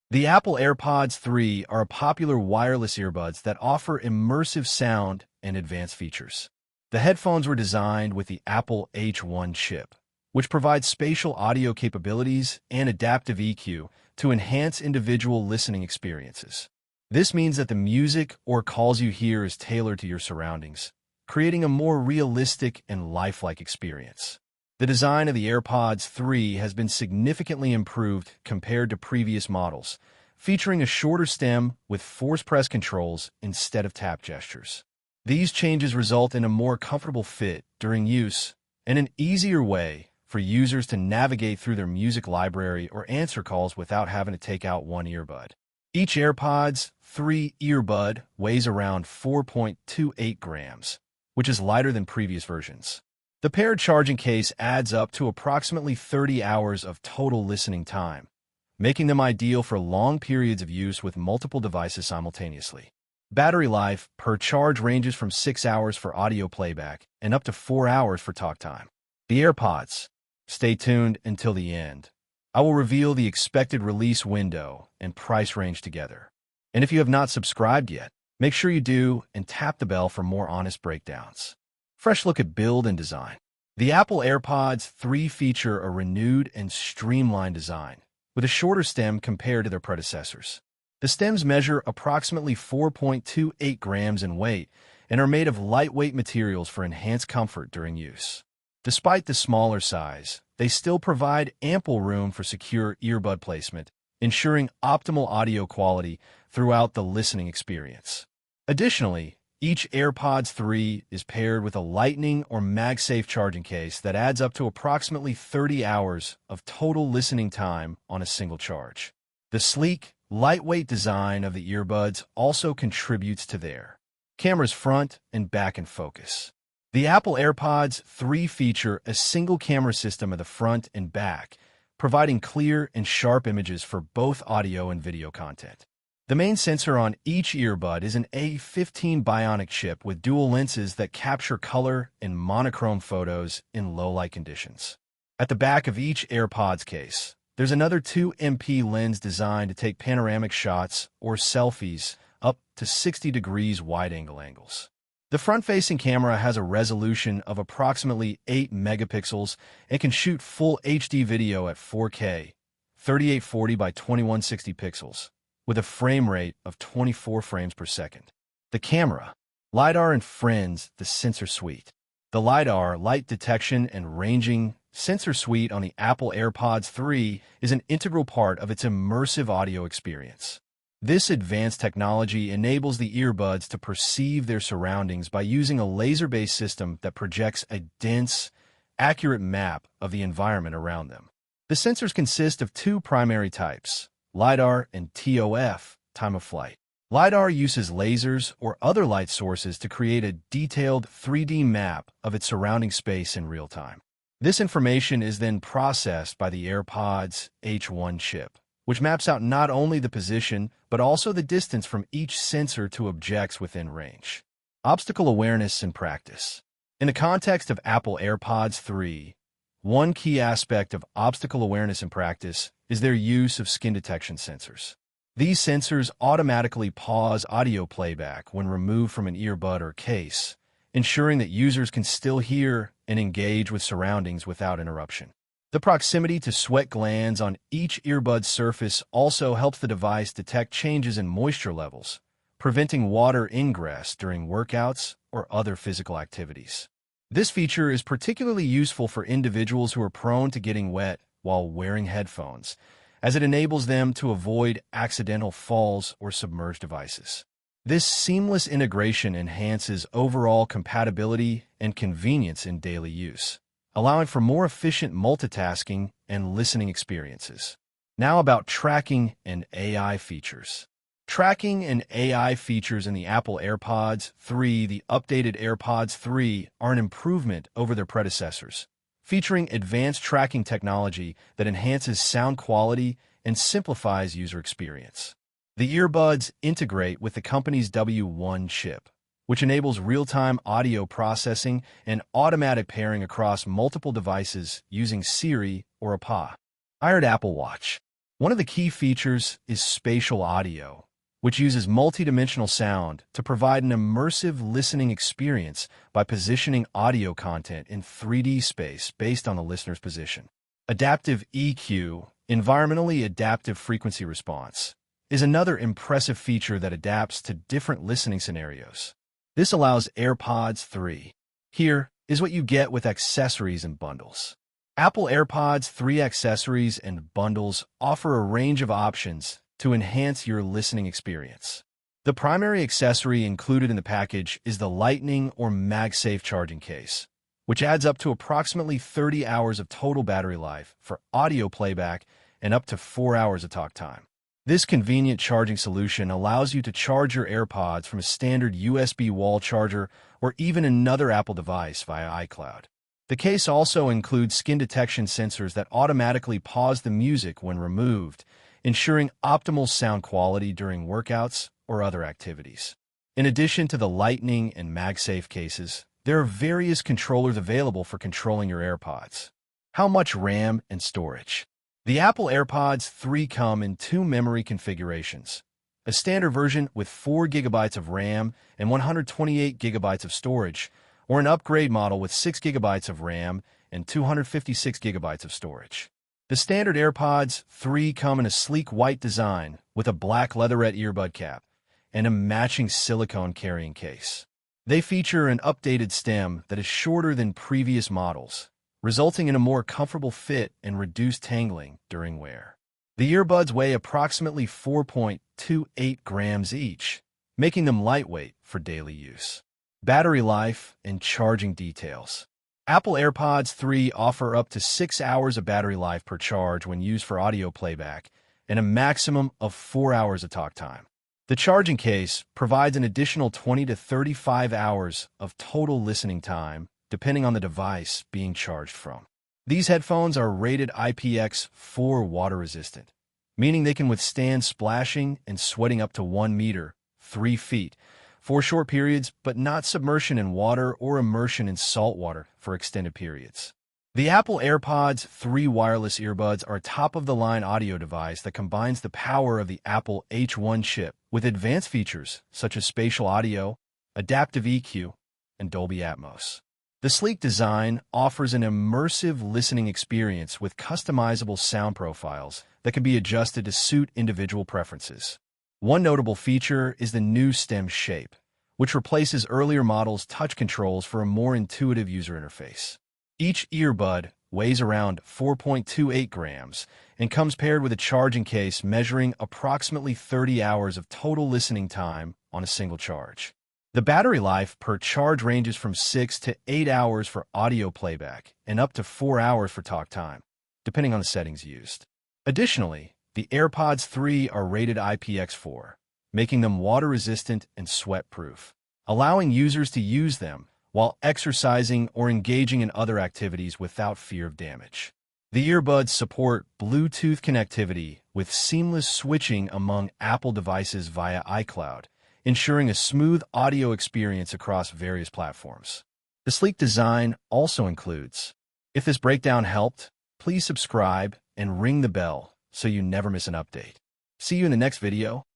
The Apple AirPods 3 are popular wireless earbuds that offer immersive sound and advanced features. The headphones were designed with the Apple H1 chip, which provides spatial audio capabilities and adaptive EQ to enhance individual listening experiences. This means that the music or calls you hear is tailored to your surroundings, creating a more realistic and lifelike experience. The design of the AirPods 3 has been significantly improved compared to previous models, featuring a shorter stem with force-press controls instead of tap gestures. These changes result in a more comfortable fit during use and an easier way for users to navigate through their music library or answer calls without having to take out one earbud. Each AirPods 3 earbud weighs around 4.28 grams, which is lighter than previous versions. The paired charging case adds up to approximately 30 hours of total listening time, making them ideal for long periods of use with multiple devices simultaneously. Battery life per charge ranges from 6 hours for audio playback and up to 4 hours for talk time. The AirPods. Stay tuned until the end. I will reveal the expected release window and price range together. And if you have not subscribed yet, make sure you do and tap the bell for more honest breakdowns. Fresh look at build and design. The Apple AirPods 3 feature a renewed and streamlined design, with a shorter stem compared to their predecessors. The stems measure approximately 4.28 grams in weight and are made of lightweight materials for enhanced comfort during use. Despite the smaller size, they still provide ample room for secure earbud placement, ensuring optimal audio quality throughout the listening experience. Additionally, each AirPods 3 is paired with a Lightning or MagSafe charging case that adds up to approximately 30 hours of total listening time on a single charge. The sleek, lightweight design of the earbuds also contributes to their camera's front and back in focus. The Apple AirPods 3 feature a single camera system at the front and back, providing clear and sharp images for both audio and video content. The main sensor on each earbud is an A15 bionic chip with dual lenses that capture color and monochrome photos in low-light conditions. At the back of each AirPods case, there's another 2MP lens designed to take panoramic shots or selfies up to 60 degrees wide-angle angles. The front-facing camera has a resolution of approximately 8 megapixels and can shoot full HD video at 4K, 3840 by 2160 pixels, with a frame rate of 24 frames per second. The camera, LiDAR and Friends, the sensor suite. The LiDAR, light detection and ranging sensor suite on the Apple AirPods 3 is an integral part of its immersive audio experience. This advanced technology enables the earbuds to perceive their surroundings by using a laser-based system that projects a dense, accurate map of the environment around them. The sensors consist of two primary types: LiDAR and TOF, time of flight. LiDAR uses lasers or other light sources to create a detailed 3D map of its surrounding space in real time. This information is then processed by the AirPods H1 chip, which maps out not only the position, but also the distance from each sensor to objects within range. Obstacle awareness in practice. In the context of Apple AirPods 3, one key aspect of obstacle awareness in practice is their use of skin detection sensors. These sensors automatically pause audio playback when removed from an earbud or case, ensuring that users can still hear and engage with surroundings without interruption. The proximity to sweat glands on each earbud surface also helps the device detect changes in moisture levels, preventing water ingress during workouts or other physical activities. This feature is particularly useful for individuals who are prone to getting wet while wearing headphones, as it enables them to avoid accidental falls or submerged devices. This seamless integration enhances overall compatibility and convenience in daily use, allowing for more efficient multitasking and listening experiences. Now about tracking and AI features. Tracking and AI features in the Apple AirPods 3, the updated AirPods 3, are an improvement over their predecessors, featuring advanced tracking technology that enhances sound quality and simplifies user experience. The earbuds integrate with the company's W1 chip, which enables real-time audio processing and automatic pairing across multiple devices using Siri or Apple. Apple Watch. One of the key features is spatial audio, which uses multidimensional sound to provide an immersive listening experience by positioning audio content in 3D space based on the listener's position. Adaptive EQ, environmentally adaptive frequency response, is another impressive feature that adapts to different listening scenarios. This allows AirPods 3. Here is what you get with accessories and bundles. Apple AirPods 3 accessories and bundles offer a range of options to enhance your listening experience. The primary accessory included in the package is the Lightning or MagSafe charging case, which adds up to approximately 30 hours of total battery life for audio playback and up to 4 hours of talk time. This convenient charging solution allows you to charge your AirPods from a standard USB wall charger or even another Apple device via iCloud. The case also includes skin detection sensors that automatically pause the music when removed, ensuring optimal sound quality during workouts or other activities. In addition to the Lightning and MagSafe cases, there are various controllers available for controlling your AirPods. How much RAM and storage? The Apple AirPods 3 come in two memory configurations: a standard version with 4 GB of RAM and 128 GB of storage, or an upgrade model with 6 GB of RAM and 256 GB of storage. The standard AirPods 3 come in a sleek white design with a black leatherette earbud cap and a matching silicone carrying case. They feature an updated stem that is shorter than previous models, resulting in a more comfortable fit and reduced tangling during wear. The earbuds weigh approximately 4.28 grams each, making them lightweight for daily use. Battery life and charging details. Apple AirPods 3 offer up to 6 hours of battery life per charge when used for audio playback and a maximum of 4 hours of talk time. The charging case provides an additional 20 to 35 hours of total listening time, depending on the device being charged from. These headphones are rated IPX4 water resistant, meaning they can withstand splashing and sweating up to 1 meter, 3 feet, for short periods, but not submersion in water or immersion in salt water for extended periods. The Apple AirPods 3 wireless earbuds are a top-of-the-line audio device that combines the power of the Apple H1 chip with advanced features such as spatial audio, adaptive EQ, and Dolby Atmos. The sleek design offers an immersive listening experience with customizable sound profiles that can be adjusted to suit individual preferences. One notable feature is the new stem shape, which replaces earlier models' touch controls for a more intuitive user interface. Each earbud weighs around 4.28 grams and comes paired with a charging case measuring approximately 30 hours of total listening time on a single charge. The battery life per charge ranges from 6 to 8 hours for audio playback and up to 4 hours for talk time, depending on the settings used. Additionally, the AirPods 3 are rated IPX4, making them water-resistant and sweat-proof, allowing users to use them while exercising or engaging in other activities without fear of damage. The earbuds support Bluetooth connectivity with seamless switching among Apple devices via iCloud, ensuring a smooth audio experience across various platforms. The sleek design also includes. If this breakdown helped, please subscribe and ring the bell so you never miss an update. See you in the next video.